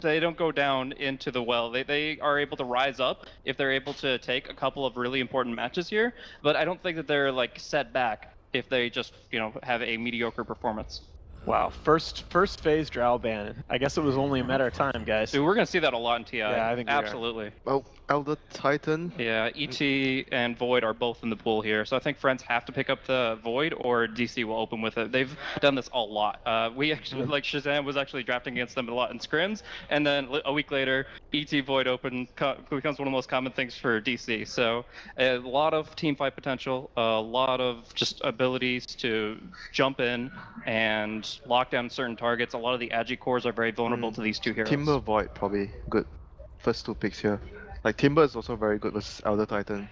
they don't go down into the well. They are able to rise up if they're able to take a couple of really important matches here. But I don't think that they're like set back if they just have a mediocre performance. Wow, first phase Drow ban. I guess it was only a matter of time, guys. Dude, we're gonna see that a lot in TI. Yeah, I think absolutely. Oh, Elder Titan. Yeah, ET and Void are both in the pool here, so I think Friends have to pick up the Void, or DC will open with it. They've done this a lot. We actually, like Shazam was actually drafting against them a lot in scrims, and then a week later, ET Void open becomes one of the most common things for DC. So a lot of team fight potential, a lot of just abilities to jump in and lock down certain targets. A lot of the Agi cores are very vulnerable to these two heroes. Timber Void probably good. First 2 picks here. Like Timber is also very good versus Elder Titan,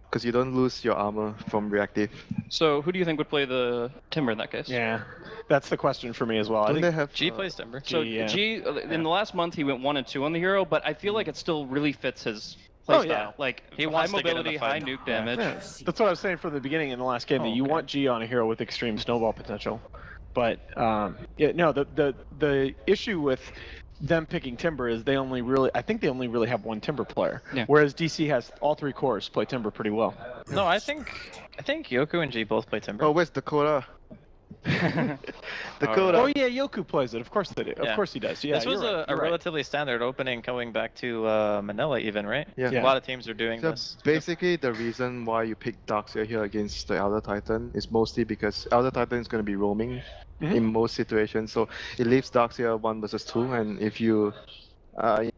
because you don't lose your armor from reactive. So who do you think would play the Timber in that case? Yeah, that's the question for me as well. Don't I think they have G plays Timber. So G in the last month he went 1 and 2 on the hero, but I feel like it still really fits his playstyle. yeah. Like He high wants to get in the mobility, high fight. nuke damage. Yeah. That's what I was saying from the beginning in the last game, that you want G on a hero with extreme snowball potential. But yeah, no, the issue with them picking Timber is I think they only really have one Timber player. Yeah. Whereas DC has all 3 cores play Timber pretty well. No, I think Yoku and G both play Timber. Oh, where's Dakota? Dakota. Oh yeah, Yoku plays it. Of course they do. Yeah. Of course he does. Yeah, This was you're right. a relatively standard opening going back to Manila even, right? Yeah. A lot of teams are doing So this. basically, the reason why you pick Darkseer here against the Elder Titan is mostly because Elder Titan is going to be roaming in most situations, so it leaves Darkseer 1 versus 2, and if you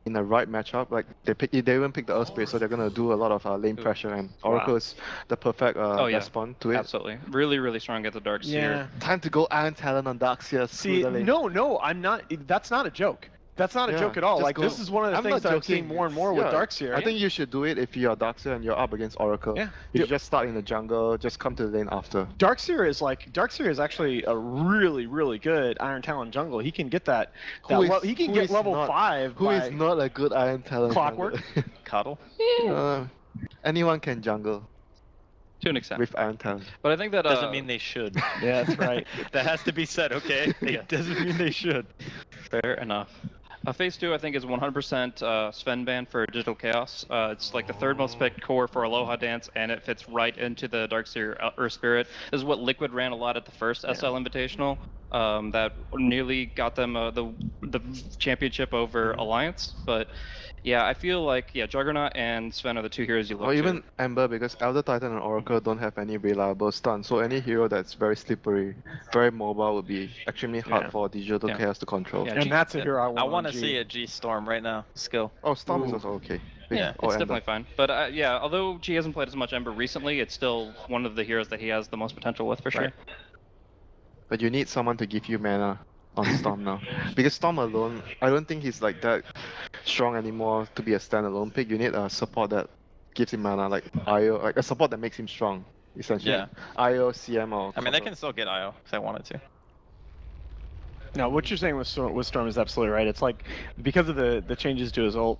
in the right matchup, like they even pick the Earth Spirit, so they're gonna do a lot of lane pressure, and Oracle is the perfect response to it. Absolutely, really strong at the Dark Seer. Time to go Iron Talon on Darkseer. See, no, I'm not. That's not a joke. That's not a joke at all. Like, this is one of the things that I'm seeing more and more with Darkseer. I think you should do it if you're Darkseer and you're up against Oracle. Yeah. You should just start in the jungle, just come to the lane after. Darkseer is actually a really good Iron Talon jungle. He can get that. He can get level 5. Who is not a good Iron Talon? Clockwork? Cuddle? Anyone can jungle. To an extent. With Iron Talon. But I think that doesn't mean they should. Yeah, that's right. That has to be said, okay? It doesn't mean they should. Fair enough. Phase 2, I think, is 100% Sven ban for Digital Chaos. It's like the 3rd most picked core for Aloha Dance, and it fits right into the Darkseer Earth Spirit. This is what Liquid ran a lot at the first SL Invitational. That nearly got them the championship over Alliance. But yeah, I feel like Juggernaut and Sven are the 2 heroes you look or to. even Ember, because Elder Titan and Oracle don't have any reliable stun. So any hero that's very slippery, very mobile would be extremely hard for Digital Chaos to control. Yeah, and that's a hero I want to see a G Storm right now. Skill. Oh, Storm is also okay. Yeah, it's definitely fine. But yeah, although G hasn't played as much Ember recently, it's still one of the heroes that he has the most potential with for sure. But you need someone to give you mana on Storm now. Because Storm alone, I don't think he's like that strong anymore to be a standalone pick. You need a support that gives him mana, like IO, like a support that makes him strong, essentially. Yeah. IO, CM, or... I mean, they can still get IO if they wanted to. No, what you're saying with Storm is absolutely right. It's like, because of the changes to his ult,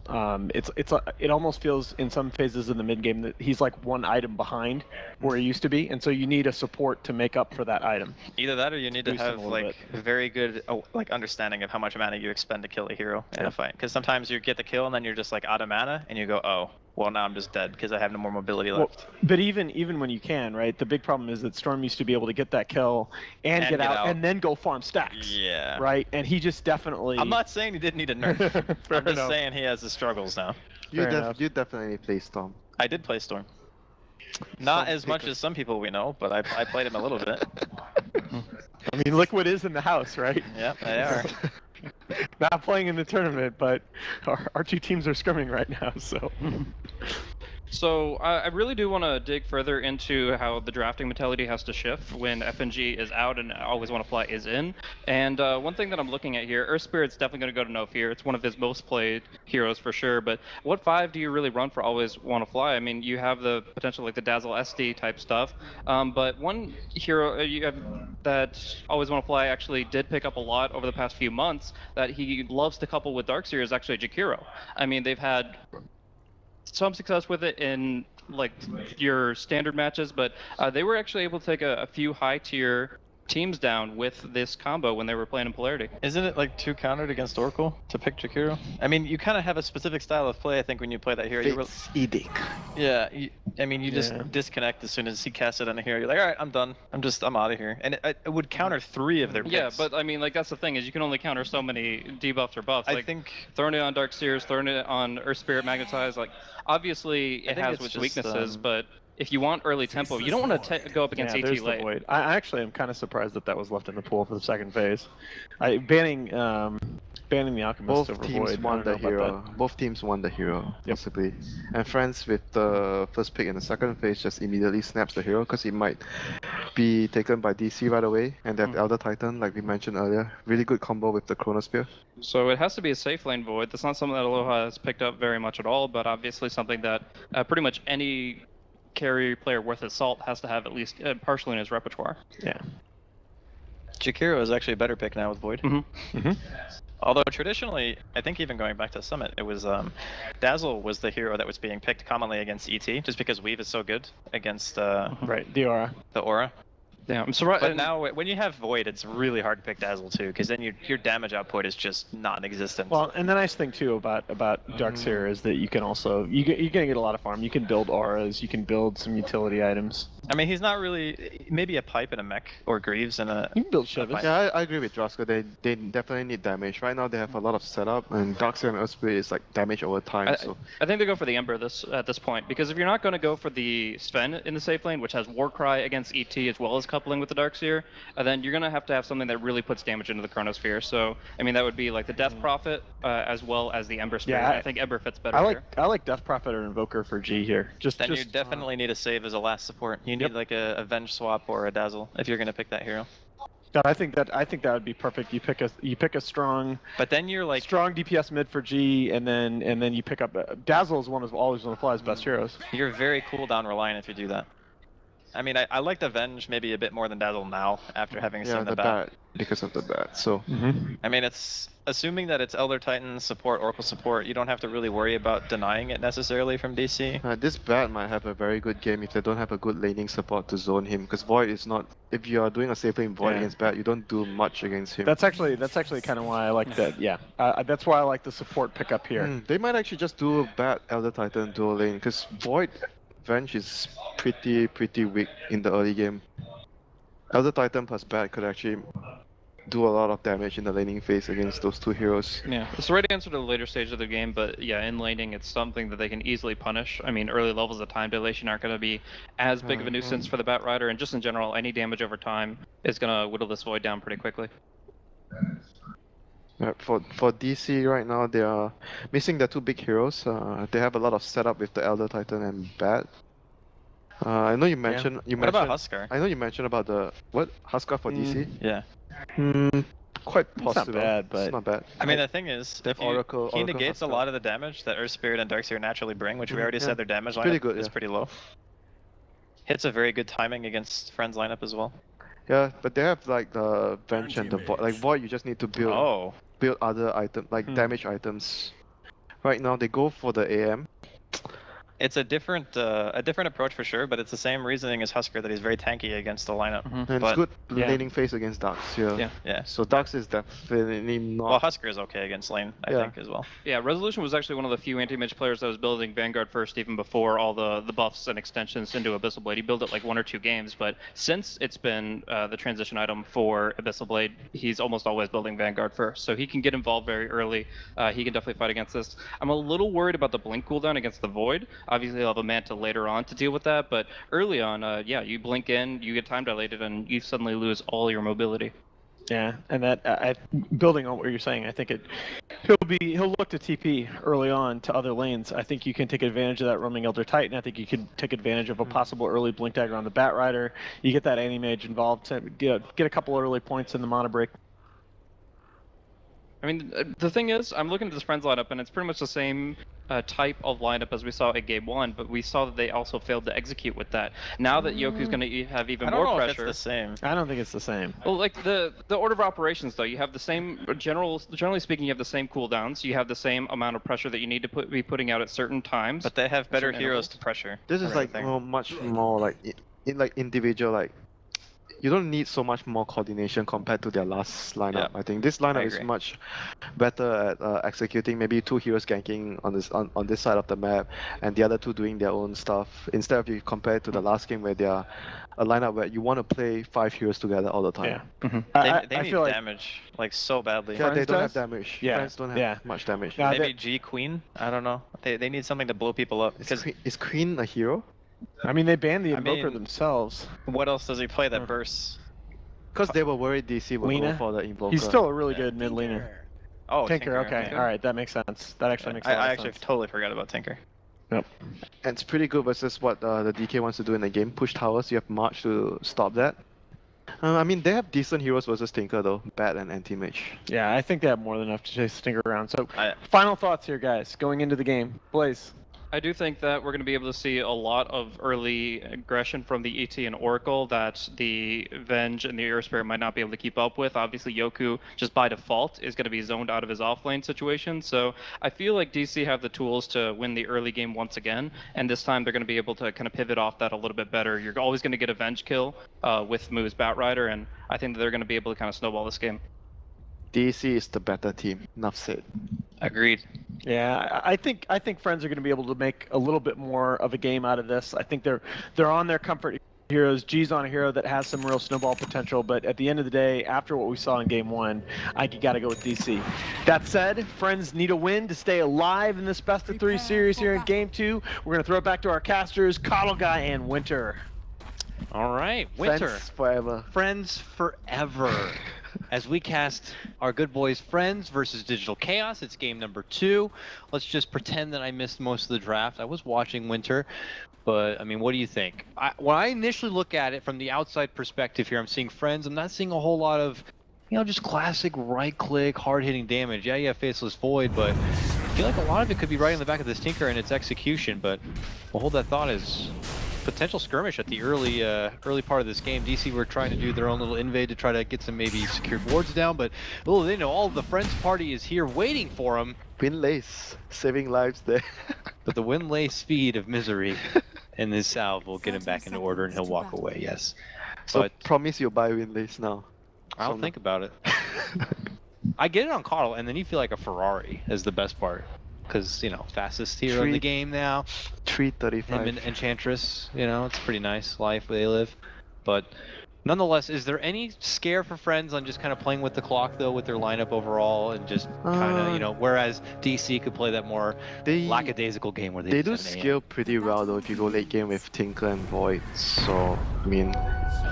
it almost feels in some phases in the mid game that he's like one item behind where he used to be, and so you need a support to make up for that item. Either that, or you need to have like a very good like understanding of how much mana you expend to kill a hero in a fight. Because sometimes you get the kill and then you're just like out of mana, and you go, oh, well now I'm just dead because I have no more mobility left. Well, but even when you can, right? The big problem is that Storm used to be able to get that kill and get out and then go farm stacks. Yeah. Right, and he just definitely. I'm not saying he didn't need a nerf. I'm just saying he has his struggles now. You definitely play Storm. I did play Storm. Not as much as some people we know, but I played him a little bit. I mean, Liquid is in the house, right? Yep, they are. Not playing in the tournament, but our 2 teams are scrimming right now, so. So I really do want to dig further into how the drafting mentality has to shift when FNG is out and Always Want to Fly is in. And one thing that I'm looking at here, Earth Spirit's definitely going to go to No Fear. It's one of his most played heroes for sure. But what 5 do you really run for Always Want to Fly? I mean, you have the potential like the Dazzle SD type stuff. But one hero you have that Always Want to Fly actually did pick up a lot over the past few months that he loves to couple with Darkseer is actually Jakiro. I mean, they've had some success with it in like your standard matches, but they were actually able to take a few high tier teams down with this combo when they were playing in Polarity. Isn't it like too countered against Oracle to pick Jakiro? I mean, you kind of have a specific style of play, I think, when you play that hero. Fate's Edict. Yeah, I mean, you just disconnect as soon as he casts it on a hero. You're like, all right, I'm done. I'm out of here. And it would counter 3 of their picks. Yeah, but I mean, like that's the thing is you can only counter so many debuffs or buffs. Like, I think throwing it on Dark Seers, throwing it on Earth Spirit Magnetize, like obviously it has its weaknesses, but if you want early tempo, you don't want to go up against AT there's late. the void. I actually am kind of surprised that was left in the pool for the second phase. Banning the Alchemist over Void. Won the hero. Both teams won the hero, possibly. And Friends with the first pick in the second phase just immediately snaps the hero because he might be taken by DC right away. And they have Elder Titan, like we mentioned earlier. Really good combo with the Chronosphere. So it has to be a safe lane Void. That's not something that Aloha has picked up very much at all, but obviously something that pretty much any carry player worth his salt has to have at least partially in his repertoire. Yeah. Jakiro is actually a better pick now with Void. Although traditionally, I think even going back to Summit, it was Dazzle was the hero that was being picked commonly against ET, just because Weave is so good against right, the Aura. The Aura. Yeah, I'm surprised. But now, when you have Void, it's really hard to pick Dazzle too, because then your damage output is just non-existent. Well, and the nice thing too about Darkseer is that you can also you're gonna get a lot of farm. You can build auras, you can build some utility items. I mean, he's not really maybe a pipe and a mech or Greaves and a. You can build Shivas. Yeah, I agree with Droska. They definitely need damage. Right now they have a lot of setup, and Darkseer and Earthspirit is like damage over time. I think they go for the Ember at this point, because if you're not going to go for the Sven in the safe lane, which has Warcry against ET as well as coupling with the Darkseer, then you're going to have something that really puts damage into the Chronosphere. So, I mean, that would be like the Death Prophet as well as the Ember Spirit. Yeah, I think Ember fits better here. I like Death Prophet or Invoker for G here. Then you definitely need a save as a last support. You need like a Avenge swap or a Dazzle if you're going to pick that hero. God, I think that would be perfect. You pick a strong, but then you're like strong DPS mid for G, and then you pick up Dazzle is always one of Fly's best heroes. You're very cooldown reliant if you do that. I mean, I like Avenge maybe a bit more than Dazzle now after having seen the bat. Because of the bat. So I mean, it's assuming that it's Elder Titan support, Oracle support. You don't have to really worry about denying it necessarily from DC. This bat might have a very good game if they don't have a good laning support to zone him. Because Void is not. If you are doing a safe lane Void against bat, you don't do much against him. That's actually kind of why I like that. Yeah, that's why I like the support pickup here. They might actually just do a bat Elder Titan dual lane because Void Venge is pretty weak in the early game. Elder Titan plus bat could actually do a lot of damage in the laning phase against those two heroes. Yeah, it's the right answer to the later stage of the game, but yeah, in laning it's something that they can easily punish. I mean, early levels of time dilation aren't going to be as big of a nuisance for the Bat Rider, and just in general, any damage over time is going to whittle this Void down pretty quickly. Yeah, for DC right now, they are missing their two big heroes. They have a lot of setup with the Elder Titan and Bat. I know you mentioned. What about Huskar? I know you mentioned about the Huskar for DC. Yeah. Quite possible. It's not bad, but it's not bad. I mean, the thing is, Oracle negates Huskar. a lot of the damage that Earth Spirit and Darkseer naturally bring, which we already said their damage lineup pretty good, is pretty low. Hits a very good timing against Friends lineup as well. Yeah, but they have like the Venge and the Void. Like Void, you just need to build other items, like damage items. Right now, they go for the AM. It's a different approach for sure, but it's the same reasoning as Huskar that he's very tanky against the lineup. And it's good laning phase against Dux. Yeah. So Dux is definitely not. Well, Huskar is okay against lane, I think, as well. Yeah, Resolution was actually one of the few anti-mage players that was building Vanguard first, even before all the buffs and extensions into Abyssal Blade. He built it like 1 or 2 games, but since it's been the transition item for Abyssal Blade, he's almost always building Vanguard first. So he can get involved very early. He can definitely fight against this. I'm a little worried about the blink cooldown against the Void. Obviously, he'll have a Manta later on to deal with that, but early on, you blink in, you get time dilated, and you suddenly lose all your mobility. Yeah, and that building on what you're saying, I think he'll look to TP early on to other lanes. I think you can take advantage of that roaming Elder Titan. I think you can take advantage of a possible early blink dagger on the Bat Rider. You get that anti-mage involved to get a couple early points in the mana break. I mean, the thing is, I'm looking at this Friends lineup, and it's pretty much the same type of lineup as we saw at Game 1, but we saw that they also failed to execute with that. Now that Yoku's going to have even more pressure... I don't know if it's the same. I don't think it's the same. Well, like, the order of operations, though, you have the same... Generally speaking, you have the same cooldowns. You have the same amount of pressure that you need to be putting out at certain times. But they have better heroes to pressure. This is like much more like individual, like... you don't need so much more coordination compared to their last lineup. I think this lineup is agree. much better at executing. Maybe 2 heroes ganking on this side of the map, and the other 2 doing their own stuff. Instead of you compare it to the last game where they are a lineup where you want to play 5 heroes together all the time. Yeah. They need feel like damage like so badly. Yeah, they don't have does? damage. Yeah. Friends don't have much damage. Now Maybe G Queen. I don't know. They need something to blow people up because Is Queen a hero? I mean, they banned the I Invoker mean- themselves. what else does he play that bursts? Because they were worried DC would Lena? go for the Invoker. He's still a really good mid laner. Oh, Tinker, okay. All right, that makes sense. That actually makes a lot I of actually sense. totally forgot about Tinker. And it's pretty good versus what the DK wants to do in the game. Push towers, you have March to stop that. I mean, they have decent heroes versus Tinker though. Bat and Anti-Mage. Yeah, I think they have more than enough to chase Stinker around. So, I- final thoughts here, guys, going into the game. Blaze. I do think that we're going to be able to see a lot of early aggression from the ET and Oracle that the Venge and the Earth Spirit might not be able to keep up with. Obviously, Yoku, just by default, is going to be zoned out of his offlane situation. So I feel like DC have the tools to win the early game once again, and this time they're going to be able to kind of pivot off that a little bit better. You're always going to get a Venge kill with Moo's Batrider, and I think that they're going to be able to kind of snowball this game. DC is the better team. Enough said. Agreed. Yeah, I think Friends are going to be able to make a little bit more of a game out of this. I think they're on their comfort heroes. G's on a hero that has some real snowball potential, but at the end of the day, after what we saw in Game 1, I got to go with DC. That said, Friends need a win to stay alive in this best-of-3 series here in Game 2. We're going to throw it back to our casters, Coddle Guy and Winter. All right, Winter. Friends forever. Friends forever. As we cast our good boys Friends versus Digital Chaos, it's game number 2. Let's just pretend that I missed most of the draft. I was watching Winter, but I mean, what do you think? When I initially look at it from the outside perspective here, I'm seeing Friends. I'm not seeing a whole lot of, just classic right-click, hard-hitting damage. Yeah, you have Faceless Void, but I feel like a lot of it could be right in the back of this Tinker and its execution, but we'll hold that thought as potential skirmish at the early part of this game. DC were trying to do their own little invade to try to get some maybe secured wards down, but they know all of the Friends party is here waiting for them. Winlace, saving lives there. But the Winlay speed of Misery and his salve will get him back into order and he'll walk away, yes. So But promise you'll buy Winlace now. I'll So think about it. I get it on Coddle, and then you feel like a Ferrari is the best part. Because, fastest hero in the game now. 335. Him and Enchantress, it's pretty nice life they live. But nonetheless, is there any scare for Friends on just kind of playing with the clock, though, with their lineup overall, and just kind of, whereas DC could play that more lackadaisical game where They do 7 a.m. scale pretty well though if you go late game with Tinker and Void. So, I mean,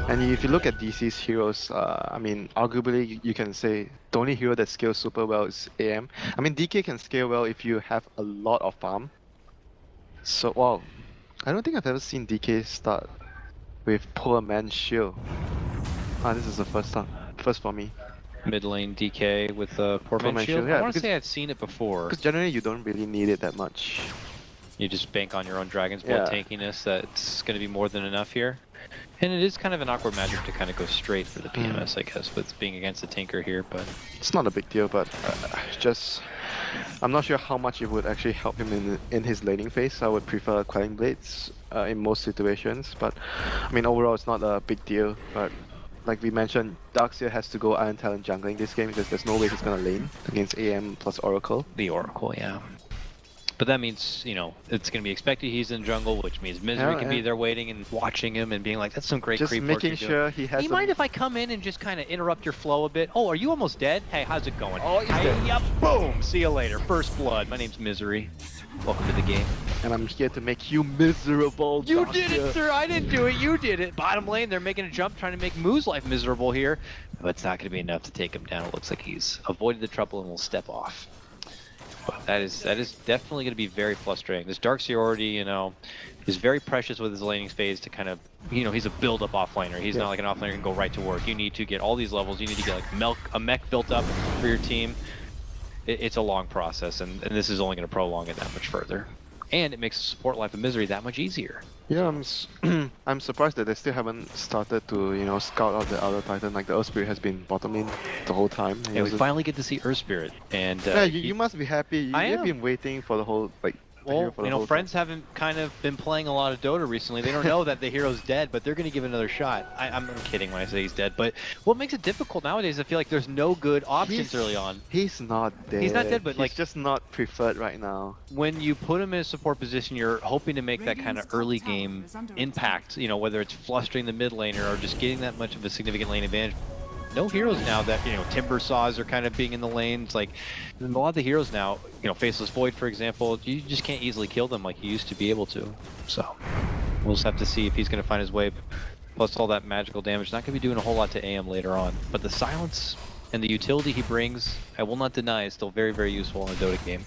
and if you look at DC's heroes, I mean, arguably you can say the only hero that scales super well is AM. I mean, DK can scale well if you have a lot of farm. So, wow, I don't think I've ever seen DK start with Poor Man's Shield. This is the first time, first for me. Mid lane DK with the Poor Man's Man's Shield. Shield, yeah, I want to because- say I've seen it before. Because generally you don't really need it that much. You just bank on your own Dragon's Blood Yeah. tankiness. That's going to be more than enough here. And it is kind of an awkward matchup to kind of go straight for the PMS, I guess, with being against the Tinker here, but It's not a big deal, but just I'm not sure how much it would actually help him in his laning phase. I would prefer Quelling Blades in most situations, but I mean overall it's not a big deal. But like we mentioned, Darkseer has to go Iron Talon jungling this game because there's no way he's gonna lane against AM plus Oracle. the Oracle, yeah. But that means, it's going to be expected he's in jungle, which means Misery can be there waiting and watching him and being like, that's some great Just creep work making you're doing. sure he has. Do you mind if I come in and just kind of interrupt your flow a bit? Oh, are you almost dead? Hey, how's it going? Oh, he's dead. Yep, boom! See you later. First blood. My name's Misery. Welcome to the game. And I'm here to make you miserable. You did Darkseer. it, sir! I didn't do it, you did it! Bottom lane, they're making a jump, trying to make Moo's life miserable here. But it's not going to be enough to take him down. It looks like he's avoided the trouble and will step off. But that is definitely going to be very frustrating. This Darkseer already, is very precious with his laning phase to kind of, he's a build-up offlaner. He's not like an offlaner who can go right to work. You need to get all these levels. You need to get like a mech built up for your team. It's a long process, and this is only going to prolong it that much further. And it makes the support life of Misery that much easier. Yeah, I'm surprised that they still haven't started to, scout out the other Titan. Like the Earth Spirit has been bottom lane the whole time. And we finally get to see Earth Spirit. And yeah, you must be happy. I You've am. been waiting for the whole hero Well, for the you know, whole friends haven't kind of been playing a lot of Dota recently. They don't know that the hero's dead, but they're going to give it another shot. I'm kidding when I say he's dead, but what makes it difficult nowadays, I feel like there's no good options early on. He's not dead. He's not dead, but he's like just not preferred right now. when you put him in a support position, you're hoping to make that kind of early game impact, you know, whether it's flustering the mid laner or just getting that much of a significant lane advantage. No heroes now that, you know, Timber Saws are kind of being in the lanes. Like, a lot of the heroes now, you know, Faceless Void, for example, you just can't easily kill them like you used to be able to. So, we'll just have to see if he's going to find his way. Plus all that magical damage, not going to be doing a whole lot to AM later on. But the silence and the utility he brings, I will not deny, is still very, very useful in a Dota game.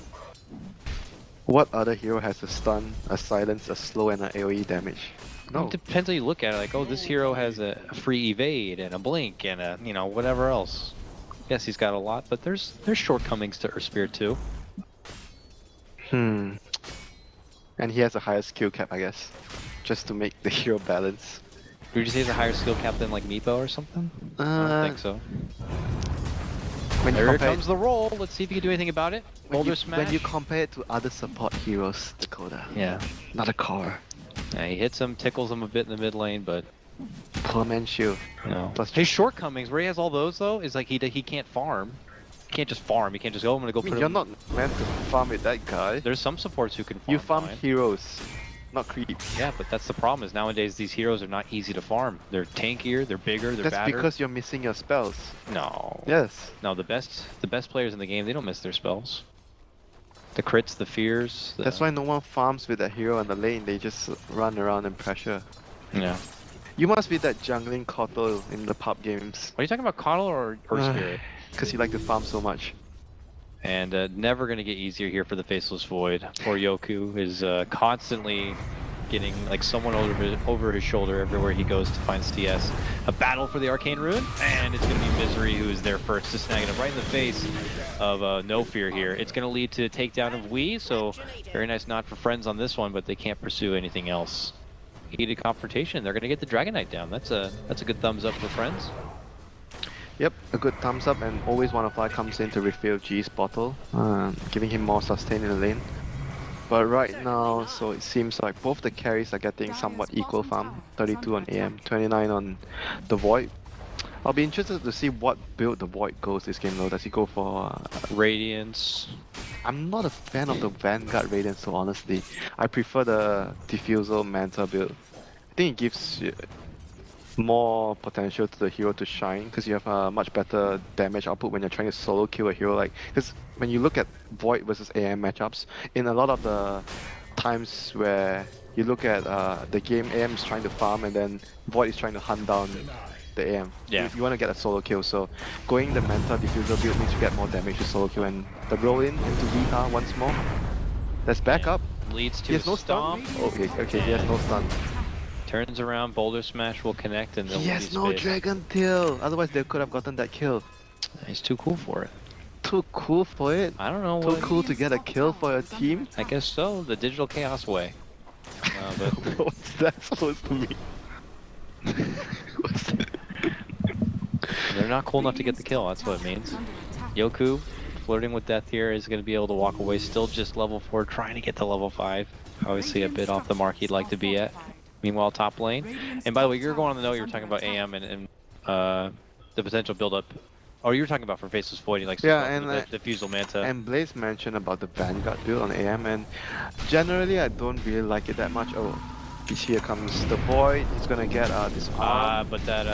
What other hero has a stun, a silence, a slow, and an AoE damage? No. It depends how you look at it. Like, oh, this hero has a free evade and a blink and a, you know, whatever else. Yes, he's got a lot, but there's shortcomings to Earthspear too. And he has a higher skill cap, I guess, just to make the hero balance. Would you say he's a higher skill cap than like Meepo or something? I don't think so. When you There compare comes the roll. Let's see if you can do anything about it. Boulder smash. when you compare it to other support heroes, Dakota. Yeah. Not a core. Yeah, he hits him, tickles him a bit in the mid lane, but Poor man shield. you know. Plus His shortcomings, where he has all those though, is like he can't farm. He can't just farm. He can't just go. I'm gonna go I mean, put you're him. not meant to farm with that guy. There's some supports who can farm. You farm fine. heroes, not creeps. Yeah, but that's the problem. Is nowadays these heroes are not easy to farm. They're tankier. They're bigger. They're That's badder. because you're missing your spells. No. Yes. No, the best players in the game, they don't miss their spells. The crits, the fears. That's why no one farms with that hero on the lane. They just run around and pressure. Yeah. You must be that jungling Kotal in the pub games. Are you talking about Coddle or Spirit? Because you like to farm so much. And never going to get easier here for the Faceless Void. Poor Yoku is constantly getting like someone over his shoulder everywhere he goes to find CS. A battle for the Arcane Rune, and it's going to be Misery who is there first to snag it right in the face of No Fear here. It's going to lead to a takedown of Wii, so very nice nod for Friends on this one, but they can't pursue anything else. Heated confrontation, they're going to get the Dragon Knight down. That's a good thumbs up for Friends. Yep, a good thumbs up, and always Wanna comes in to refill G's bottle, giving him more sustain in the lane. But right now, so it seems like both the carries are getting somewhat equal farm. 32 on AM, 29 on the Void. I'll be interested to see what build the Void goes this game though. Does he go for Radiance? I'm not a fan of the Vanguard Radiance, so honestly. I prefer the Diffusal Manta build. I think it gives more potential to the hero to shine, because you have a much better damage output when you're trying to solo kill a hero. Like, because when you look at Void versus AM matchups, in a lot of the times where you look at the game, AM is trying to farm and then Void is trying to hunt down the AM. Yeah. You want to get a solo kill, so going the Manta Diffusal build means you get more damage to solo kill, and the roll in into VR once more. Let's back up. Leads to He has a no stun. stomp. Okay, he has no stun. Turns around, Boulder Smash will connect, and they'll He has no Dragon Tail. Otherwise, they could have gotten that kill. He's too cool for it. Too cool for it. I don't know. Too What, cool to get a kill for your team. I guess so. The Digital Chaos way. But What's that supposed to mean? What's that? they're not cool enough to get the kill. That's what it means. Yoku, flirting with death here, is going to be able to walk away. Still just level 4, trying to get to level 5. Obviously a bit off the mark he'd like to be at. Meanwhile, top lane. And by the way, you're going on the note. You were talking about AM and the potential build-up. Oh, you were talking about for Faceless Void. He likes the Diffusal Manta. And Blaze mentioned about the Vanguard build on AM, and generally I don't really like it that much. Oh, here comes the Void. He's gonna get disarm. But that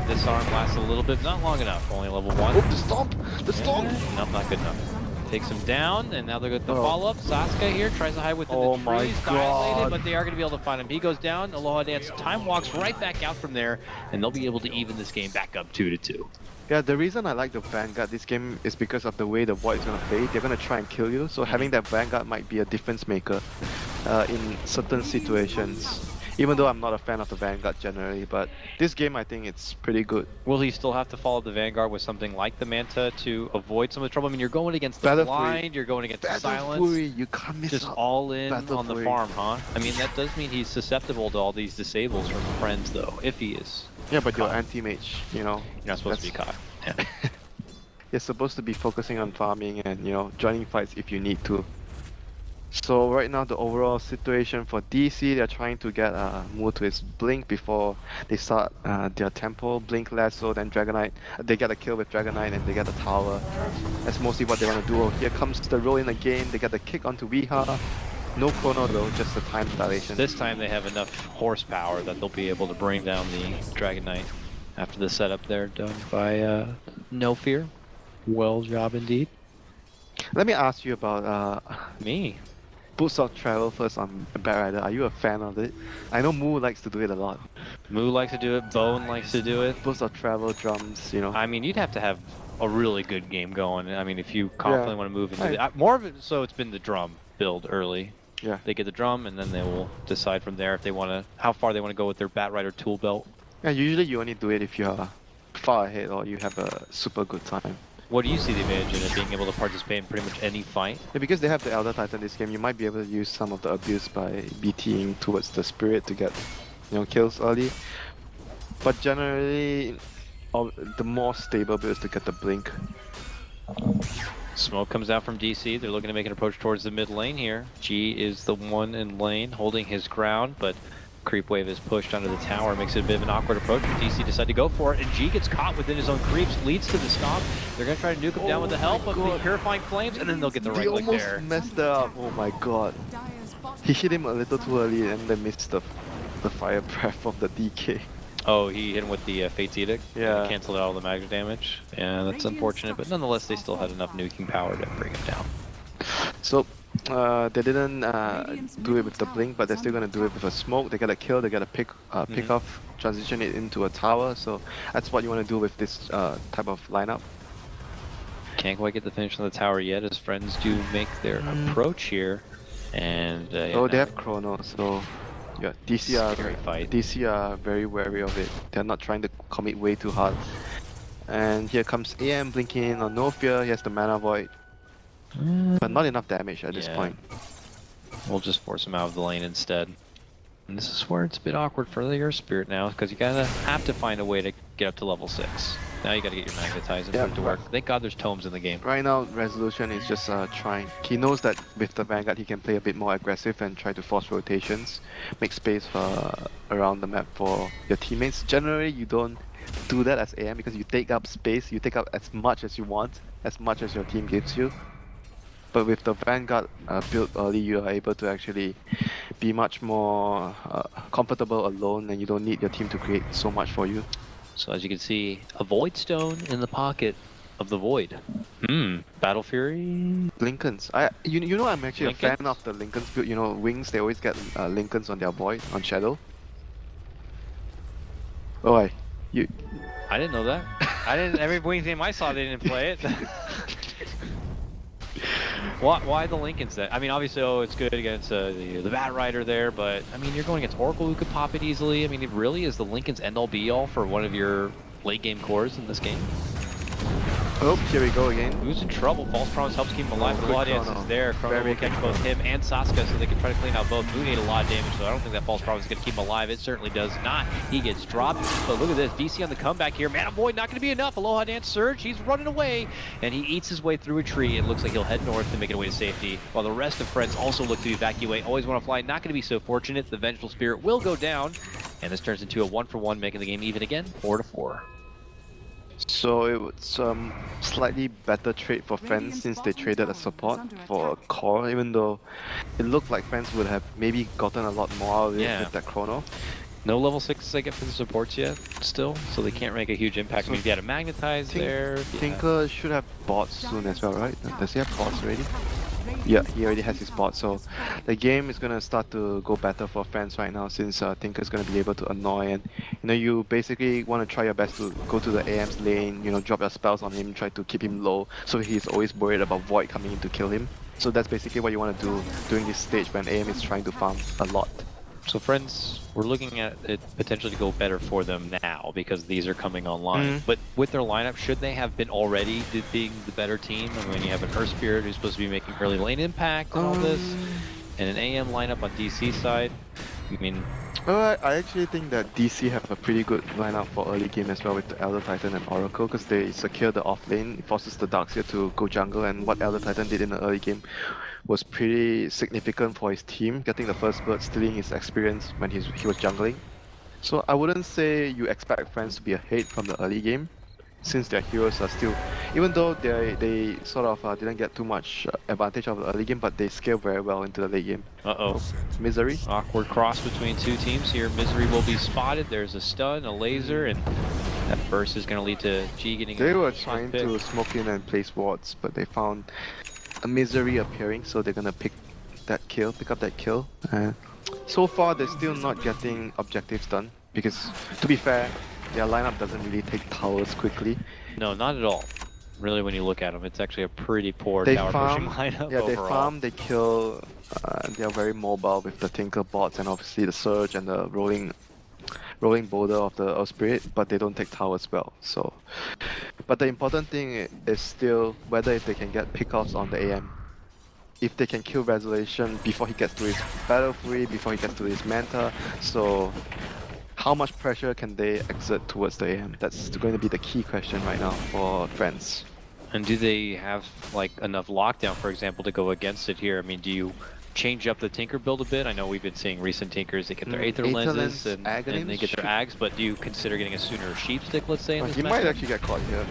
disarm lasts a little bit, not long enough. Only level 1. Oh, the stomp! The stomp! Nope, not good enough. Takes him down, and now they're going to follow up. Sasuke here tries to hide within the trees, dilated, but they are going to be able to find him. He goes down. Aloha Dance time walks right back out from there, and they'll be able to even this game back up 2-2. Yeah, the reason I like the Vanguard this game is because of the way the Void is gonna play. They're gonna try and kill you, so having that Vanguard might be a difference maker in certain situations. Even though I'm not a fan of the Vanguard generally, but this game I think it's pretty good. Will he still have to follow the Vanguard with something like the Manta to avoid some of the trouble? I mean, you're going against the blind, you're going against the silence. Fury, you can't miss just out. all in Battle on the Fury. farm, huh? I mean, that does mean he's susceptible to all these disables from Friends, though, if he is. Yeah, but you're anti-mage, you know. You're not supposed to be caught. Yeah. You're supposed to be focusing on farming and, you know, joining fights if you need to. So right now the overall situation for DC, they're trying to get Mu to his blink before they start their tempo. Blink less so than Dragonite. They get a kill with Dragonite and they get a tower. That's mostly what they want to do. Here comes the roll in again. They get the kick onto Weeha. No chrono though, just a time dilation. This time they have enough horsepower that they'll be able to bring down the Dragon Knight after the setup there done by No Fear. Well job indeed. Let me ask you about Me. Boost of Travel first on Batrider. Are you a fan of it? I know Mu likes to do it a lot. Moo likes to do it, Bone likes to do it. Boost of Travel, drums, you know. I mean, you'd have to have a really good game going. I mean, if you confidently want to move into Right. more of it, so it's been the drum build early. Yeah. They get the drum, and then they will decide from there if they want to, how far they want to go with their Batrider tool belt. Yeah, usually you only do it if you are far ahead or you have a super good time. What do you see the advantage in it being able to participate in pretty much any fight? Yeah, because they have the Elder Titan this game, you might be able to use some of the abuse by BTing towards the spirit to get, you know, kills early. But generally, the more stable build is to get the blink. Smoke comes out from DC. They're looking to make an approach towards the mid lane here. G is the one in lane holding his ground, but creep wave is pushed onto the tower, makes it a bit of an awkward approach, but DC decide to go for it, and G gets caught within his own creeps, leads to the stop. They're going to try to nuke him down with the help of the Purifying Flames, and then they'll get the right click almost there. messed up. Oh my god. He hit him a little too early and then missed the fire breath of the DK. Oh, he hit him with the Fate's Edict. Yeah. Canceled out all the magic damage. Yeah, that's unfortunate, but nonetheless, they still had enough nuking power to bring him down. So, they didn't do it with the blink, but they're still gonna do it with a smoke. They get a kill, they get a pick off, transition it into a tower. So that's what you want to do with this type of lineup. Can't quite get the finish on the tower yet, as friends do make their approach here. And Oh, they have chrono, so yeah, Scary fight. DC are very wary of it. They're not trying to commit way too hard. And here comes AM blinking on No Fear. He has the mana void, but not enough damage at this Yeah. point. We'll just force him out of the lane instead. And this is where it's a bit awkward for your spirit now, because you gotta have to find a way to get up to level 6. Now you gotta get your magnetize and put it to work. Thank God there's tomes in the game. Right now, Resolution is just trying. He knows that with the Vanguard, he can play a bit more aggressive and try to force rotations, make space around the map for your teammates. Generally, you don't do that as AM because you take up space, you take up as much as you want, as much as your team gives you. But with the Vanguard built early, you are able to actually be much more comfortable alone, and you don't need your team to create so much for you. So as you can see, a Void Stone in the pocket of the Void. Battle Fury? Lincolns. You know I'm actually a fan Lincolns? of the Lincolns build. You know, Wings, they always get Lincolns on their Void, on Shadow. Oh, I didn't know that. Every Wings game I saw, they didn't play it. Why the Lincolns then? I mean, obviously, it's good against the Batrider there, but I mean, you're going against Oracle who could pop it easily. I mean, it really is the Lincoln's end-all be-all for one of your late-game cores in this game. oh, here we go again. Who's in trouble? False Promise helps keep him alive, but good Audience Chrono. is there. Chrono Very will catch good both Chrono. him and Sasuke, so they can try to clean out both. Moon ate a lot of damage, so I don't think that False Promise is going to keep him alive. It certainly does not. He gets dropped, but look at this. DC on the comeback here. Mana Void not going to be enough. Aloha Dance Surge, he's running away, and he eats his way through a tree. It looks like he'll head north to make it away to safety, while the rest of friends also look to evacuate. Always want to fly, not going to be so fortunate. The Vengeful Spirit will go down, and this turns into a 1-for-1, making the game even again, 4-4. So it was slightly better trade for Friends since they traded a support for a core, even though it looked like Friends would have maybe gotten a lot more out of it with that Chrono. No level 6s they get for the supports yet, still, so they can't make a huge impact. I mean, if you had a Magnetize there... Tinker should have bots soon as well, right? Does he have bots already? Yeah, he already has his bot, so the game is gonna start to go better for Friends right now since Tinker's gonna be able to annoy, and you know, you basically want to try your best to go to the AM's lane, you know, drop your spells on him, try to keep him low so he's always worried about Void coming in to kill him. So that's basically what you want to do during this stage when AM is trying to farm a lot. So friends, we're looking at it potentially to go better for them now because these are coming online. But with their lineup, should they have been already being the better team? I mean, you have an Earth Spirit who's supposed to be making early lane impact and all this, and an AM lineup on DC side. I mean, I actually think that DC have a pretty good lineup for early game as well with the Elder Titan and Oracle because they secure the off lane, it forces the Darkseer to go jungle, and what Elder Titan did in the early game was pretty significant for his team, getting the first bird, stealing his experience when he was jungling. So I wouldn't say you expect F.R.I.E.N.D.S to be ahead from the early game, since their heroes are still, even though they sort of didn't get too much advantage of the early game, but they scale very well into the late game. Uh-oh. Misery. Awkward cross between two teams here. Misery will be spotted. There's a stun, a laser, and that burst is going to lead to G getting. They were trying to smoke in and place wards, but they found a Misery appearing, so they're gonna pick up that kill. So far, they're still not getting objectives done because, to be fair, their lineup doesn't really take towers quickly. No, not at all. Really, when you look at them, it's actually a pretty poor They tower farm, pushing lineup yeah, overall. they farm, they kill. They're very mobile with the Tinker bots and obviously the Surge and the rolling boulder of the Earth Spirit, but they don't take towers well. So, but the important thing is still whether if they can get pickoffs on the AM. If they can kill Resolution before he gets to his Battle Fury, before he gets to his Manta, so how much pressure can they exert towards the AM? That's going to be the key question right now for F.R.I.E.N.D.S. And do they have like enough lockdown, for example, to go against it here? I mean, do you change up the Tinker build a bit? I know we've been seeing recent Tinkers, they get their Aether lenses and they get their Ags, but do you consider getting a sooner Sheep Stick, let's say, in this He might actually get caught here.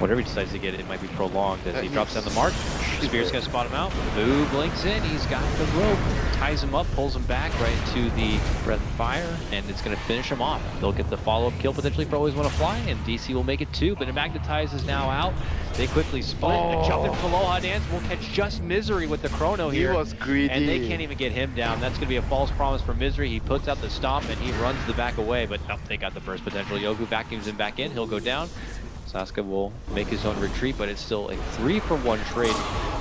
Whatever he decides to get, it might be prolonged as he drops down the mark. Spear's gonna spot him out. Boo blinks in, he's got the rope, ties him up, pulls him back right into the Breath of Fire, and it's gonna finish him off. They'll get the follow-up kill potentially for Always Wanna Fly, and DC will make it 2, but Magnetize is now out. They quickly split, and jump in for Aloha Dance will catch just Misery with the Chrono here. He was greedy. And they can't even get him down. That's gonna be a false promise for Misery. He puts out the stomp and he runs the back away, but no, they got the burst potential. Yoku vacuums him back in, he'll go down. Saska will make his own retreat, but it's still a 3-for-1 trade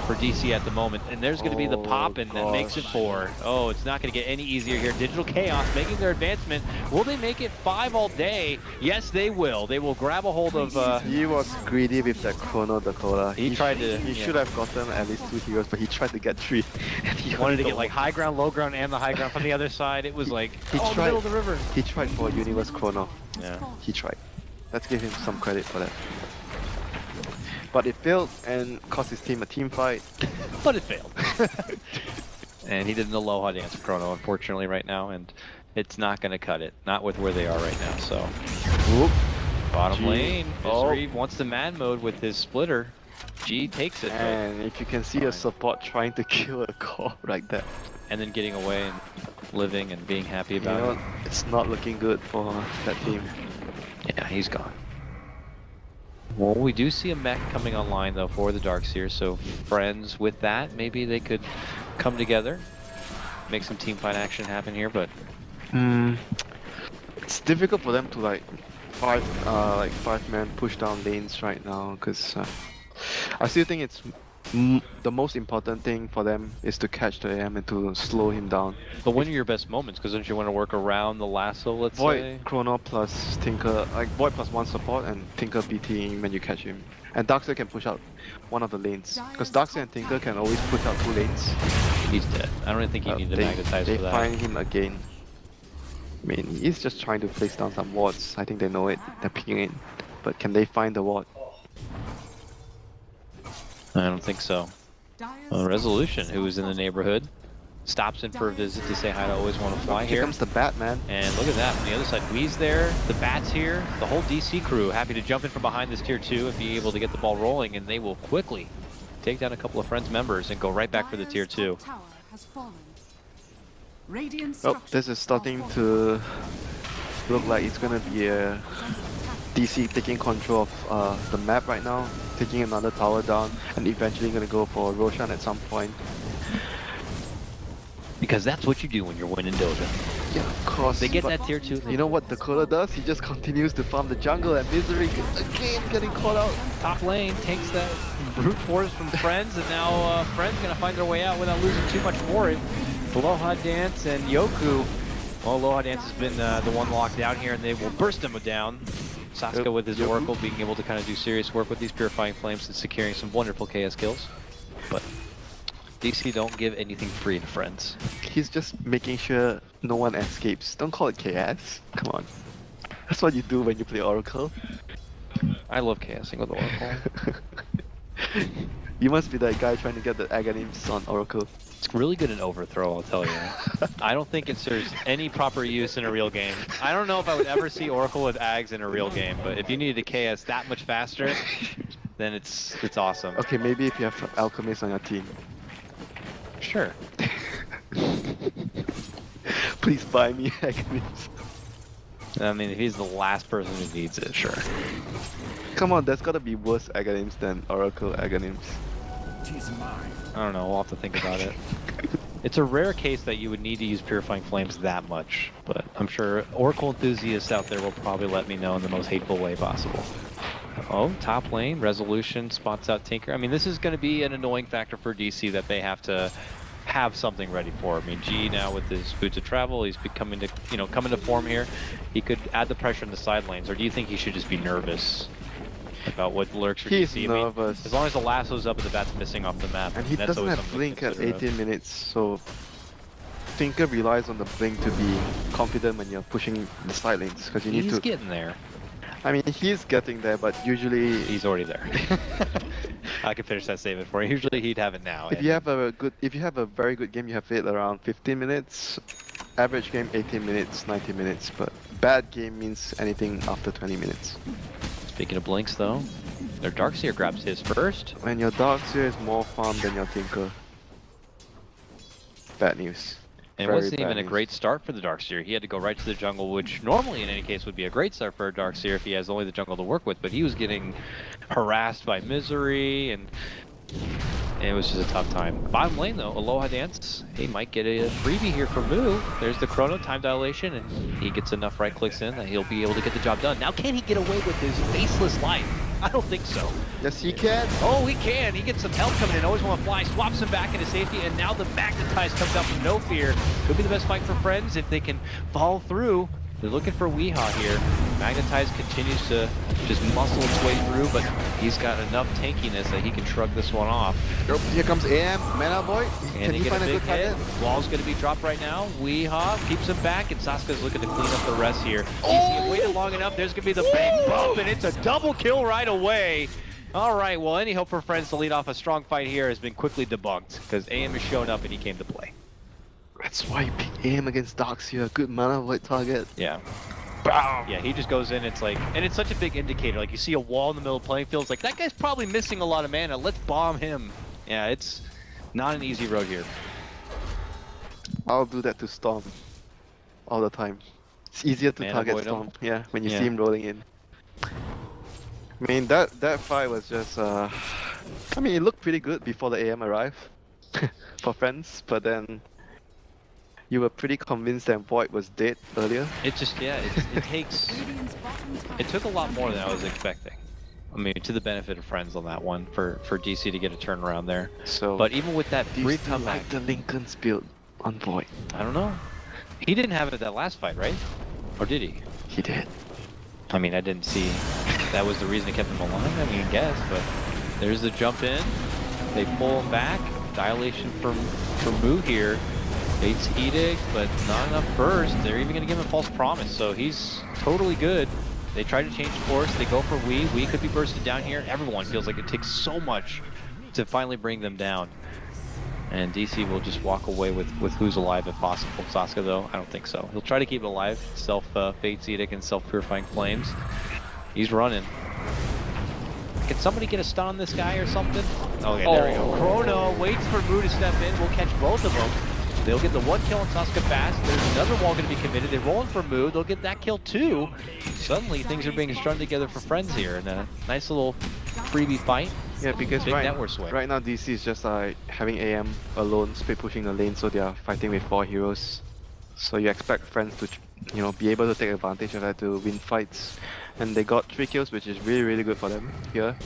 for DC at the moment. And there's going to be the pop, and that makes it 4. Oh, it's not going to get any easier here. Digital Chaos making their advancement. Will they make it 5 all day? Yes, they will. They will grab a hold of... He was greedy with that Chrono Dakota. He tried to... He should have gotten at least 2 heroes, but he tried to get 3. And he wanted to get like high ground, low ground, and the high ground from the other side. It was like, he tried, the middle of the river. He tried for Universe Chrono. Yeah. He tried. Let's give him some credit for that. But it failed and cost his team a team fight. But it failed. And he did an Aloha Dance Chrono, unfortunately, right now, and it's not going to cut it. Not with where they are right now, so. Whoop. Bottom lane, Misery wants the man mode with his splitter. G takes it. And if you can see a support trying to kill a core like that. And then getting away and living and being happy about it. It's not looking good for that team. Yeah, he's gone. Well, we do see a mech coming online though for the Darkseer, so friends with that, maybe they could come together, make some team fight action happen here, but... It's difficult for them to like five-man push down lanes right now, because I still think it's the most important thing for them is to catch the AM and to slow him down. But when are your best moments? Because don't you want to work around the lasso, let's Void, say? Chrono plus Tinker, like Void plus 1 support and Tinker BT him when you catch him. And Darkseer can push out one of the lanes. Because Darkseer and Tinker can always push out 2 lanes. He's dead. I don't think you need to magnetize for that. They find him again. I mean, he's just trying to place down some wards. I think they know it. They're picking it. But can they find the ward? I don't think so. Resolution, who was in the neighborhood, stops in for a visit to say hi to Always Want to Fly here. Here comes the bat, man. And look at that, on the other side, Wee's there, the Bat's here, the whole DC crew happy to jump in from behind this tier 2 and be able to get the ball rolling, and they will quickly take down a couple of Friends members and go right back for the tier 2. Oh, this is starting to look like it's gonna be a DC taking control of the map right now, taking another tower down, and eventually gonna go for Roshan at some point. Because that's what you do when you're winning Dota. Yeah, of course. They get that tier 2. You know what Dakota does? He just continues to farm the jungle, and Misery again getting caught out. Top lane takes that brute force from Friends, and now Friends gonna find their way out without losing too much for it. Aloha Dance and Yoku. Well, Aloha Dance has been the one locked down here, and they will burst him down. Saska with his Oracle being able to kind of do serious work with these Purifying Flames and securing some wonderful KS kills. But DC don't give anything free to Friends. He's just making sure no one escapes. Don't call it KS. Come on. That's what you do when you play Oracle. I love KSing with Oracle. You must be that guy trying to get the Aghanims on Oracle. It's really good in overthrow, I'll tell you. I don't think there's any proper use in a real game. I don't know if I would ever see Oracle with Ags in a real game, but if you needed to KS that much faster, then it's awesome. Okay, maybe if you have Alchemist on your team. Sure. Please buy me Aghanims. I mean, if he's the last person who needs it, sure. Come on, there's gotta be worse Aghanims than Oracle Aghanims. I don't know, we'll have to think about it. It's a rare case that you would need to use Purifying Flames that much, but I'm sure Oracle enthusiasts out there will probably let me know in the most hateful way possible. Oh, top lane, Resolution spots out Tinker. I mean, this is going to be an annoying factor for DC that they have to have something ready for. I mean, G now with his Boots of Travel, he's becoming to, coming to form here. He could add the pressure in the side lanes, or do you think he should just be nervous about what lurks for He's DC? nervous. I mean, as long as the lasso's up and the bat's missing off the map. And he that's doesn't always have something to Blink at consider. 18 minutes, so Tinker relies on the Blink to be confident when you're pushing the side lanes, because you need He's to... getting there. I mean, he's getting there, but usually... He's already there. I can finish that statement for you. Usually he'd have it now. If you have a very good game, you have it around 15 minutes. Average game 18 minutes, 90 minutes, but bad game means anything after 20 minutes. Speaking of blinks though, their Darkseer grabs his first. When your Darkseer is more farm than your Tinker. Bad news. And it Very wasn't bad even a news. great start for the Darkseer. He had to go right to the jungle, which normally in any case would be a great start for a Darkseer if he has only the jungle to work with, but he was getting harassed by Misery, and it was just a tough time. Bottom lane though, Aloha Dance, he might get a freebie here for Moo. There's the chrono time dilation, and he gets enough right clicks in that he'll be able to get the job done. Now can he get away with his faceless life? I don't think so. Yes, he can. Oh, he can. He gets some help coming in. Always want to fly. Swaps him back into safety, and now the Magnetize comes out from no fear. Could be the best fight for Friends if they can follow through. They're looking for Weehaw here. Magnetize continues to just muscle its way through, but he's got enough tankiness that he can shrug this one off. Oh, here comes AM, Mana Boy. And Can he he get find a a big good hit. target? Wall's going to be dropped right now. Weehaw keeps him back, and Sasuke's looking to clean up the rest here. DC waited long enough. There's going to be the big bump, and it's a double kill right away. All right, well, any hope for Friends to lead off a strong fight here has been quickly debunked, because AM has shown up and he came to play. That's why you pick AM against Darkseer. Good Mana Void target. Yeah. Yeah, he just goes in, it's like, and it's such a big indicator. Like, you see a wall in the middle of the playing field, it's like, that guy's probably missing a lot of mana. Let's bomb him. Yeah, it's not an easy road here. I'll do that to Storm all the time. It's easier to Mana target Void him? Storm. Yeah, when you Yeah. see him rolling in. I mean, that fight was just, I mean, it looked pretty good before the AM arrived for Friends, but then you were pretty convinced that Void was dead earlier. It just, yeah, it takes, it took a lot more than I was expecting. I mean, to the benefit of Friends on that one, for DC to get a turnaround there. So, But even with that do you brief still comeback, like the Lincoln's build on Void? I don't know. He didn't have it at that last fight, right? Or did he? He did. I mean, I didn't see that was the reason it kept him alive. I mean, I guess, but there's the jump in. They pull him back. Dilation from Moo here. Fate's Edict, but not enough burst. They're even going to give him a false promise, so he's totally good. They try to change course. They go for Wii. Wii could be bursted down here. Everyone feels like it takes so much to finally bring them down. And DC will just walk away with who's alive if possible. Sasuke, though, I don't think so. He'll try to keep it alive. Fate's Edict and Self-Purifying Flames. He's running. Can somebody get a stun on this guy or something? Okay, there we go. Chrono waits for Moo to step in. We'll catch both of them. They'll get the one kill on Sasuke fast. There's another wall going to be committed. They're rolling for Moo. They'll get that kill too. Suddenly, things are being strung together for Friends here. And a nice little freebie fight. Yeah, because Big network swing. right now DC is just like having AM alone, split pushing the lane, so they are fighting with 4 heroes. So you expect Friends to, be able to take advantage of that to win fights. And they got 3 kills, which is really, really good for them here.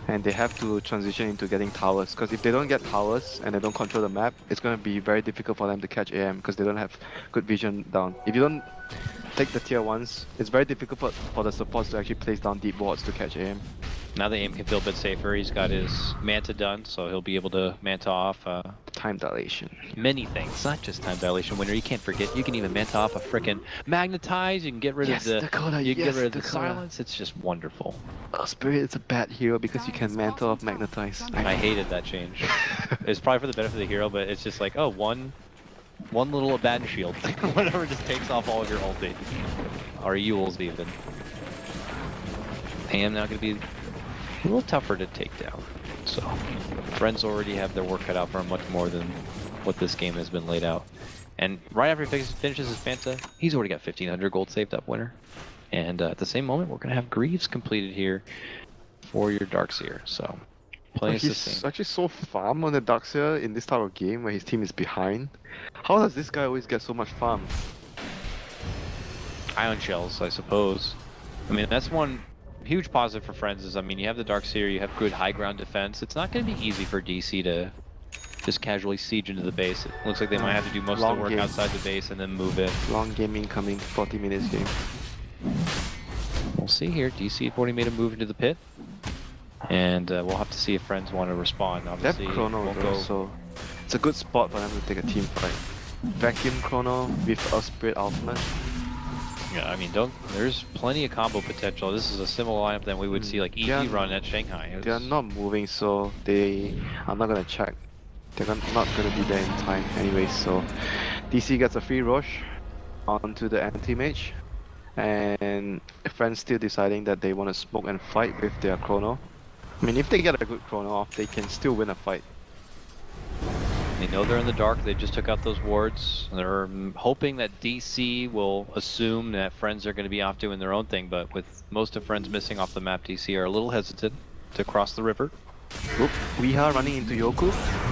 And they have to transition into getting towers, because if they don't get towers and they don't control the map, it's going to be very difficult for them to catch AM, because they don't have good vision down. If you don't take the tier 1s, it's very difficult for the supports to actually place down deep wards to catch AM. Now the aim can feel a bit safer. He's got his Manta done, so he'll be able to Manta off Time dilation. many things, not just time dilation. Winner, you can't forget. You can even Manta off a frickin' Magnetize. You can get rid of the Dakota, you can get rid of the Dakota. silence. It's just wonderful. Spirit is a bad hero because you can mantle off magnetize. I hated that change. It's probably for the benefit of the hero, but it's just like, oh, one little Abaddon shield, whatever, just takes off all of your ulti, or Yules even. AM now going to be a little tougher to take down. So, Friends already have their work cut out for him much more than what this game has been laid out. And right after he finishes his Fanta, he's already got 1,500 gold saved up, Winner. And at the same moment, we're going to have Greaves completed here for your Darkseer. So, playing He's sustain. actually so farm on the Darkseer in this type of game where his team is behind. How does this guy always get so much farm? Ion Shells, I suppose. I mean, that's one huge positive for Friends is, I mean, you have the Darkseer, you have good high ground defense. It's not going to be easy for DC to just casually siege into the base. It looks like they might have to do most of the work outside the base and then move in. Long game incoming, 40 minutes game. We'll see here. DC have already made a move into the pit. And we'll have to see if Friends want to respond. They have Obviously, Chrono won't though, go. so it's a good spot for them to take a team fight. Vacuum Chrono with a Spirit Ultimate. Yeah, I mean, there's plenty of combo potential. This is a similar lineup than we would see like EG run at Shanghai. They are not moving, so they are not gonna check. They're not gonna be there in time anyway. So DC gets a free rush onto the anti-mage, and Friends still deciding that they want to smoke and fight with their Chrono. I mean, if they get a good Chrono off, they can still win a fight. They know they're in the dark. They just took out those wards. They're hoping that DC will assume that Friends are going to be off doing their own thing, but with most of Friends missing off the map, DC are a little hesitant to cross the river. Oop, Weeha running into Yoku.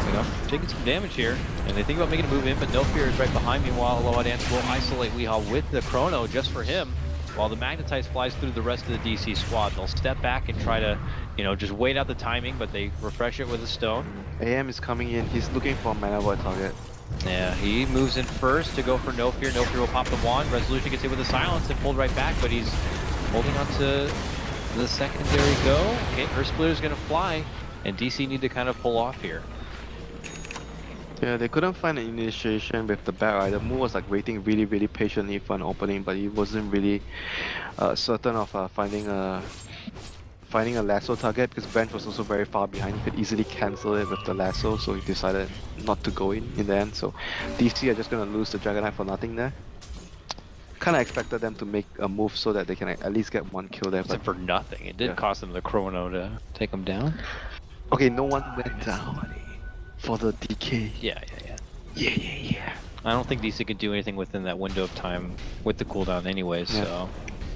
You know, taking some damage here, and they think about making a move in, but No Fear is right behind me while Aloha Dance will isolate Weeha with the Chrono just for him, while the Magnetize flies through the rest of the DC squad. They'll step back and try to, you know, just wait out the timing, but they refresh it with a stone. AM is coming in. He's looking for a Mana Void target. Yeah, he moves in first to go for No Fear. No Fear will pop the wand. Resolution gets hit with a silence and pulled right back, but he's holding on to the secondary go. Okay, her splitter's gonna fly, and DC need to kind of pull off here. Yeah, they couldn't find an initiation with the Bat Rider. Mu was like waiting really patiently for an opening, but he wasn't really certain of finding a lasso target because Bench was also very far behind. He could easily cancel it with the lasso, so he decided not to go in the end. So DC are just gonna lose the Dragon Knight for nothing there. Kinda expected them to make a move so that they can at least get one kill there. Except for nothing. It did cost them the Chrono to take him down. Okay, no one went down for the DK. Yeah. Yeah. I don't think DC could do anything within that window of time with the cooldown anyways, so...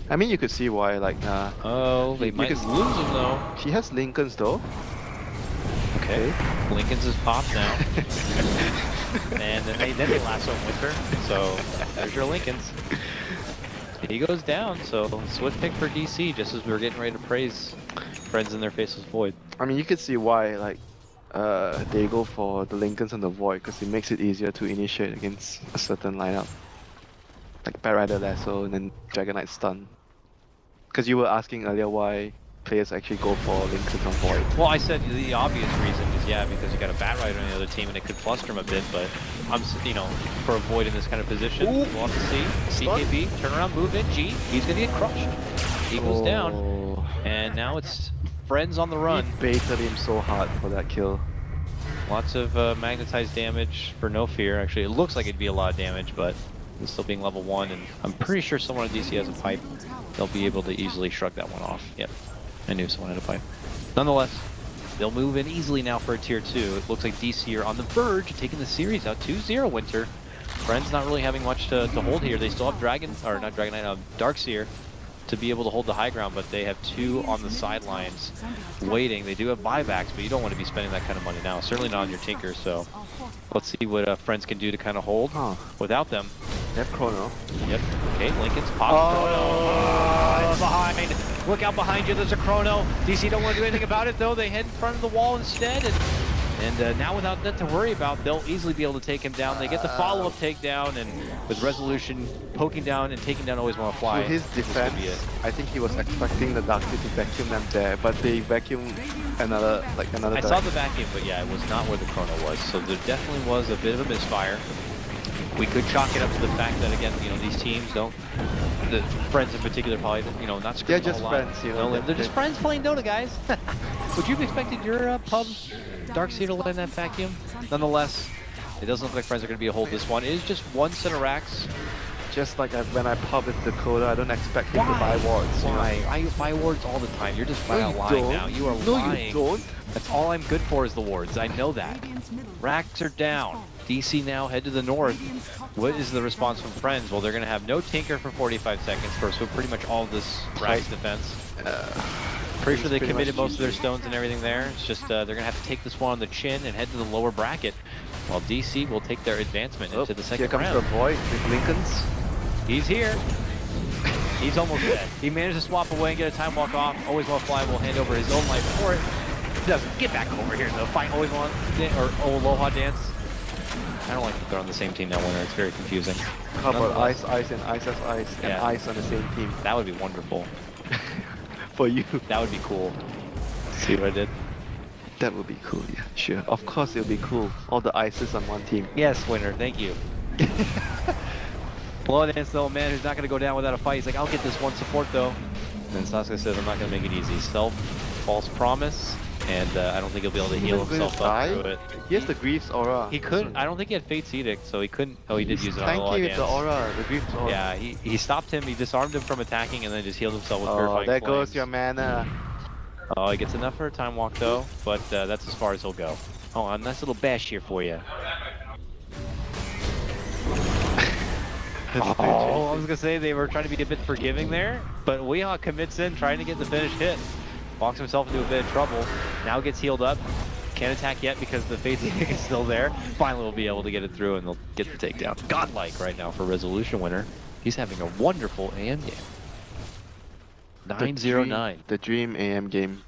I mean, you could see why, like, oh, they might lose him though. She has Lincolns though. Okay. Lincoln's is popped now. And then they lasso Winter, so there's your Lincolns. He goes down, so swift pick for DC just as we were getting ready to praise Friends in their Faceless Void. I mean, you could see why, like, they go for the Lincolns and the Void because it makes it easier to initiate against a certain lineup. Like Bat Rider Lasso and then Dragon Knight Stun. Because you were asking earlier why players actually go for Lincolns on Void. Well, I said the obvious reason is because you got a Bat Rider on the other team and it could fluster him a bit, but I'm, you know, for a Void in this kind of position, we'll have to see. CKB, turn around, move in, G, he's gonna get crushed. He goes down, and now it's Friends on the run. He baited him so hard for that kill. Lots of magnetized damage for No Fear. Actually, it looks like it'd be a lot of damage, but it's still being level 1, and I'm pretty sure someone in DC has a pipe. They'll be able to easily shrug that one off. Yep, I knew someone had a pipe. Nonetheless, they'll move in easily now for a tier 2. It looks like DC are on the verge of taking the series out 2-0 Winter. Friends not really having much to hold here. They still have Darkseer to be able to hold the high ground, but they have 2 on the sidelines waiting. They do have buybacks, but you don't want to be spending that kind of money now. Certainly not on your Tinker, so let's see what Friends can do to kind of hold without them. They have Chrono. Yep. Okay, Lincoln's pop. Chrono. It's behind. Look out behind you, there's a Chrono. DC don't want to do anything about it though. They head in front of the wall instead, and And now without that to worry about, they'll easily be able to take him down. They get the follow-up takedown, and with Resolution poking down and taking down Always Wanna Fly. To his this could be defense, it. I think he was expecting the Darkseid to vacuum them there, but they vacuumed another I saw the vacuum, but yeah, it was not where the Chrono was. So there definitely was a bit of a misfire. We could chalk it up to the fact that, again, you know, these teams don't, the Friends in particular probably, you know, not screwing They're just a whole lot. friends, you know. They're just friends playing Dota, guys. Would you have expected your pub Darkseid to land that vacuum? Nonetheless, it doesn't look like Friends are going to be a hold this one. It is just one set of racks. Just like when I pub with Dakota, I don't expect him to buy wards. Why? I buy wards all the time. You're just flat out lying now. You are no, lying. you don't. That's all I'm good for is the wards. I know that. Racks are down. DC now head to the north. What is the response from Friends? Well, they're going to have no Tinker for 45 seconds for so pretty much all of this Rack's defense. Pretty sure they committed most of their stones and everything there. It's just they're going to have to take this one on the chin and head to the lower bracket, while DC will take their advancement into the second round. Here comes the Void with Lincolns. He's here. He's almost dead. He managed to swap away and get a time walk off. Always Wanna Fly will hand over his own life for it. He doesn't get back over here though. Fight Always Wanna or Aloha Dance. I don't like that they're on the same team now, Winner. It's very confusing. How about Ice, and Ice and Yeah. Ice on the same team? That would be wonderful. For you. That would be cool. See what I did? That would be cool, yeah, sure. Of course it would be cool. All the Ices on one team. Yes, Winner. Thank you. Aloha Dance though, man, who's not going to go down without a fight. He's like, I'll get this one support though. And then Sasuke says, I'm not going to make it easy. False promise. And I don't think he'll be able to heal himself up through it. He has the Greaves aura. He couldn't. I don't think he had Fate's Edict, so he couldn't. Oh, he did use it on Aloha Tanky with Dance. the aura, the Greaves aura. Yeah, he stopped him. He disarmed him from attacking, and then just healed himself with Oh, Purifying there Flames. goes your mana. Oh, he gets enough for a time walk though, but that's as far as he'll go. Oh, a nice little bash here for you. Oh, I was gonna say they were trying to be a bit forgiving there, but Weehaw commits in, trying to get the finish hit. Walks himself into a bit of trouble. Now gets healed up. Can't attack yet because the Fate's Edict is still there. Finally will be able to get it through and they'll get the takedown. Godlike right now for Resolution Winner. He's having a wonderful AM game. 9-0-9. The dream AM game.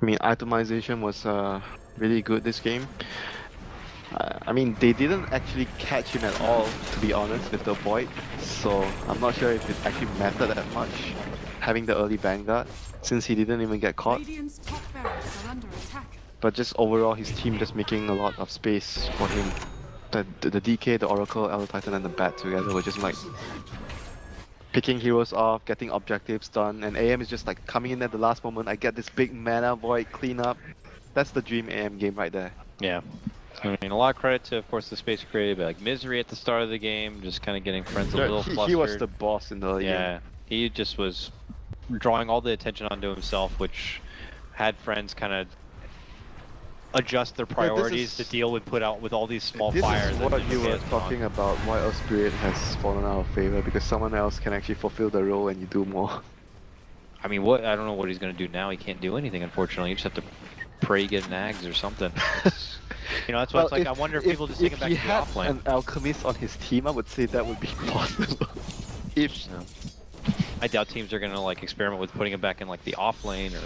I mean, itemization was really good this game. I mean, they didn't actually catch him at all, to be honest, with the Void. So I'm not sure if it actually mattered that much, having the early Vanguard, since he didn't even get caught. But just overall, his team just making a lot of space for him. The DK, the Oracle, Elder Titan, and the Bat together were just like picking heroes off, getting objectives done, and AM is just like coming in at the last moment. I get this big mana void cleanup. That's the dream AM game right there. Yeah. I mean, a lot of credit to, of course, the space created by like Misery at the start of the game, just kind of getting Friends a little flustered. He was the boss in the early game. He just was drawing all the attention onto himself, which had Friends kind of adjust their priorities to deal with all these small fires. This is what you were talking about, why Earth Spirit has fallen out of favor, because someone else can actually fulfill the role and you do more. I mean, I don't know what he's going to do now. He can't do anything, unfortunately. You just have to pray, get an Ags or something. You know, that's why it's like, I wonder if people just take him back to the offlane. If he had an Alchemist on his team, I would say that would be possible. I doubt teams are going to like experiment with putting him back in like the offlane or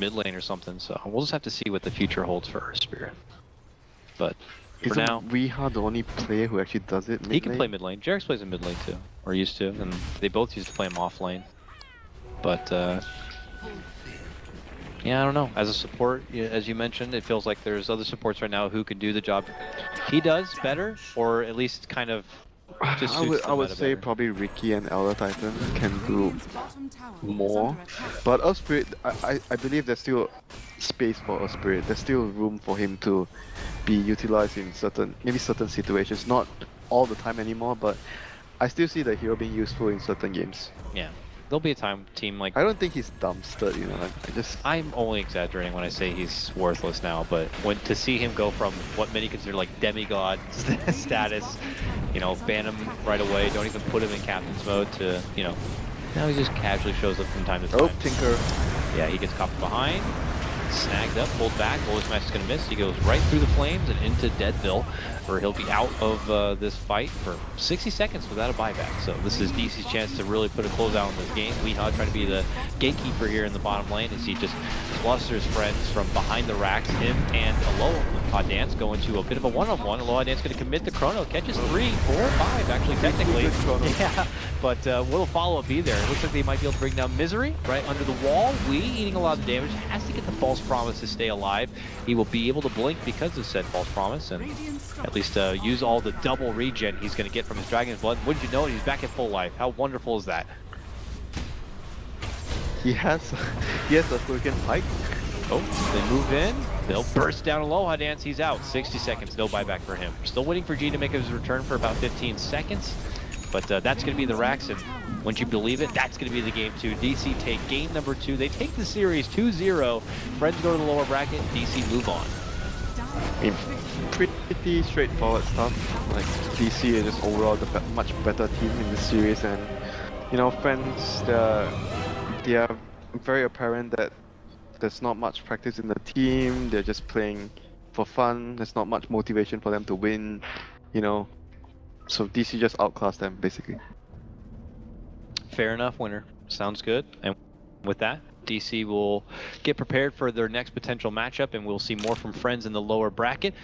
mid lane or something, so we'll just have to see what the future holds for Earth Spirit. But for now, Weehaw the only player who actually does it mid-lane? He can play mid lane. Jarex plays in mid lane too, or used to, and they both used to play him off lane. But yeah, I don't know. As a support, as you mentioned, it feels like there's other supports right now who can do the job he does better, or at least kind of just I would say better. probably Ricky and Elder Titan can do more. But Earth Spirit, I believe there's still space for Earth Spirit. There's still room for him to be utilized in maybe certain situations. Not all the time anymore, but I still see the hero being useful in certain games. Yeah. There'll be a team like... I don't think he's dumpstered, you know, I'm only exaggerating when I say he's worthless now, but to see him go from what many consider like demigod status, you know, ban him right away, don't even put him in captain's mode to, you know, now he just casually shows up from time to time. Oh, Tinker. Yeah, he gets caught behind. snagged up, pulled back. Bully Smash is going to miss. He goes right through the flames and into Deadville, where he'll be out of this fight for 60 seconds without a buyback. So this is DC's chance to really put a closeout on this game. Weehaw trying to be the gatekeeper here in the bottom lane as he just clusters friends from behind the racks. Him and Aloha Dance go into a bit of a one-on-one. Aloha Dance going to commit the chrono, catches 3, 4, 5 actually technically. Yeah, but what'll follow-up be there? It looks like they might be able to bring down Misery right under the wall. Wee eating a lot of damage, has to get the false promise to stay alive. He will be able to blink because of said false promise and at least use all the double regen he's going to get from his Dragon's Blood. Wouldn't you know it, he's back at full life. How wonderful is that? He has a freaking pike. Oh, they move in. They'll burst down Aloha Dance. He's out. 60 seconds. No buyback for him. Still waiting for G to make his return for about 15 seconds. But that's going to be the racks, and once you believe it, that's going to be the game 2. DC take game number 2. They take the series 2-0. Friends go to the lower bracket. DC move on. I mean, pretty straightforward stuff. Like DC is just overall the much better team in the series, and you know, Friends, they are very apparent that there's not much practice in the team. They're just playing for fun. There's not much motivation for them to win. You know, so DC just outclassed them basically. Fair enough, winner. Sounds good. And with that, DC will get prepared for their next potential matchup, and we'll see more from Friends in the lower bracket.